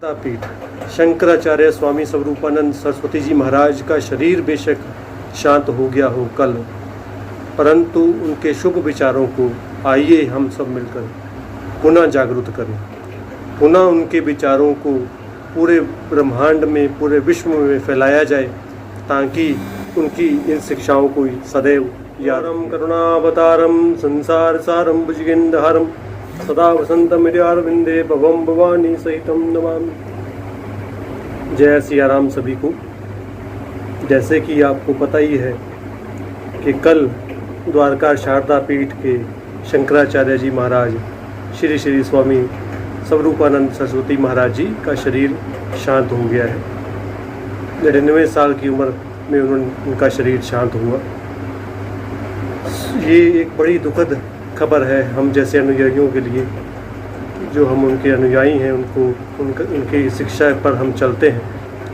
पीठ शंकराचार्य स्वामी स्वरूपानंद सरस्वती जी महाराज का शरीर बेशक शांत हो गया हो कल, परंतु उनके शुभ विचारों को आइए हम सब मिलकर पुनः जागृत करें, पुनः उनके विचारों को पूरे ब्रह्मांड में, पूरे विश्व में फैलाया जाए, ताकि उनकी इन शिक्षाओं को सदैव यारम करुणावतारम संसार सारम भुजगेंद्रहारम सदा वसंतम हृदयारविंदे भवम भवानी सहितम नमामि। जय सिया राम सभी को। जैसे कि आपको पता ही है कि कल द्वारका शारदा पीठ के शंकराचार्य जी महाराज श्री श्री स्वामी स्वरूपानंद सरस्वती महाराज जी का शरीर शांत हो गया है। 99 साल की उम्र में उनका शरीर शांत हुआ। ये एक बड़ी दुखद खबर है हम जैसे अनुयायियों के लिए, जो हम उनके अनुयायी हैं, उनकी शिक्षा पर हम चलते हैं,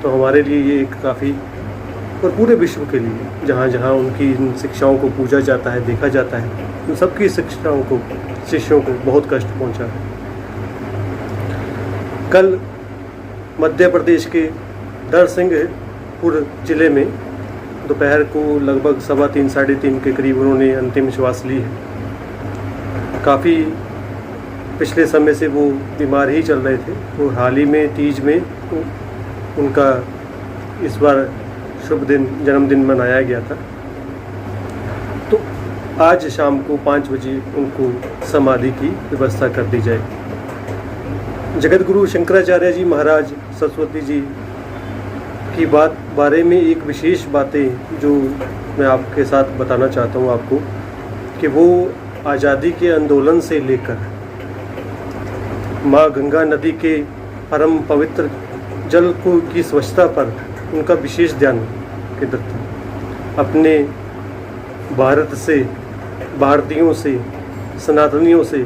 तो हमारे लिए ये एक काफ़ी, और पूरे विश्व के लिए जहाँ जहाँ उनकी इन शिक्षाओं को पूजा जाता है, देखा जाता है, उन सबकी शिक्षाओं को, शिष्यों को बहुत कष्ट पहुँचा है। कल मध्य प्रदेश के नरसिंहपुर ज़िले में दोपहर को लगभग 3:15 साढ़े 3 के करीब उन्होंने अंतिम श्वास ली है। काफ़ी पिछले समय से वो बीमार ही चल रहे थे, और हाल ही में तीज में उनका इस बार शुभ दिन, जन्मदिन मनाया गया था। तो आज शाम को 5 बजे उनको समाधि की व्यवस्था कर दी जाए। जगत गुरु शंकराचार्य जी महाराज सरस्वती जी की बारे में एक विशेष बातें जो मैं आपके साथ बताना चाहता हूँ आपको, कि वो आज़ादी के आंदोलन से लेकर माँ गंगा नदी के परम पवित्र जल को की स्वच्छता पर उनका विशेष ध्यान केंद्रित था। अपने भारत से, भारतीयों से, सनातनियों से,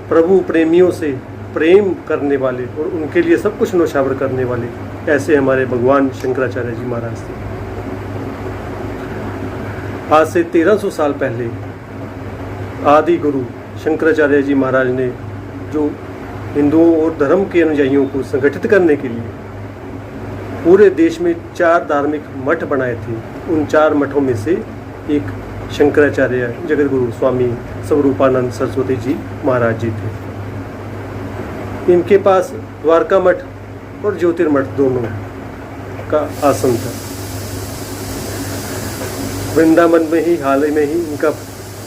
प्रभु प्रेमियों से प्रेम करने वाले और उनके लिए सब कुछ न्यौछावर करने वाले ऐसे हमारे भगवान शंकराचार्य जी महाराज थे। आज से 1300 साल पहले आदि गुरु शंकराचार्य जी महाराज ने जो हिंदुओं और धर्म के अनुयायियों को संगठित करने के लिए पूरे देश में 4 धार्मिक मठ बनाए थे, उन 4 मठों में से एक शंकराचार्य जगत गुरु स्वामी स्वरूपानंद सरस्वती जी महाराज जी थे। इनके पास द्वारका मठ और ज्योतिर्मठ दोनों का आसन था। वृंदावन में ही हाल ही में ही इनका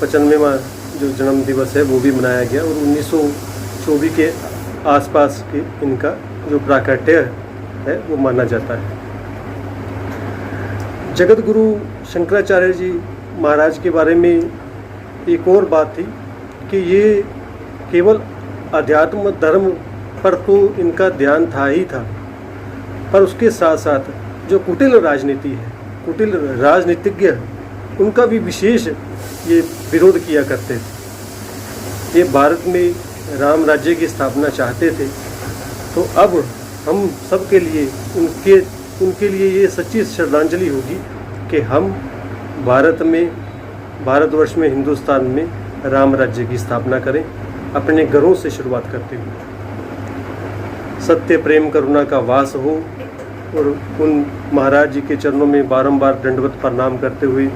95वां जो जन्म दिवस है वो भी मनाया गया, और 1924 के आसपास के इनका जो प्राकट्य है वो माना जाता है। जगत गुरु शंकराचार्य जी महाराज के बारे में एक और बात थी कि ये केवल अध्यात्म धर्म पर तो इनका ध्यान था ही था, पर उसके साथ साथ जो कुटिल राजनीति है, कुटिल राजनीतिज्ञ, उनका भी विशेष ये विरोध किया करते थे। ये भारत में राम राज्य की स्थापना चाहते थे। तो अब हम सब के लिए उनके लिए ये सच्ची श्रद्धांजलि होगी कि हम भारतवर्ष में, हिंदुस्तान में राम राज्य की स्थापना करें, अपने घरों से शुरुआत करते हुए। सत्य प्रेम करुणा का वास हो, और उन महाराज जी के चरणों में बारंबार दंडवत प्रणाम करते हुए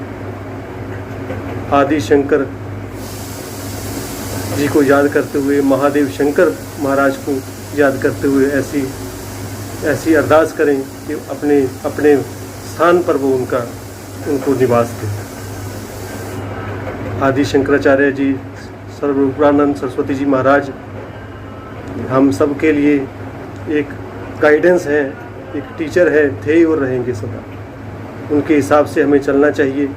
आदि शंकर जी को याद करते हुए, महादेव शंकर महाराज को याद करते हुए ऐसी अरदास करें कि अपने स्थान पर वो उनको निवास दें। आदि शंकराचार्य जी स्वरूपानंद सरस्वती जी महाराज हम सब के लिए एक गाइडेंस है, एक टीचर है, थे और रहेंगे सदा। उनके हिसाब से हमें चलना चाहिए।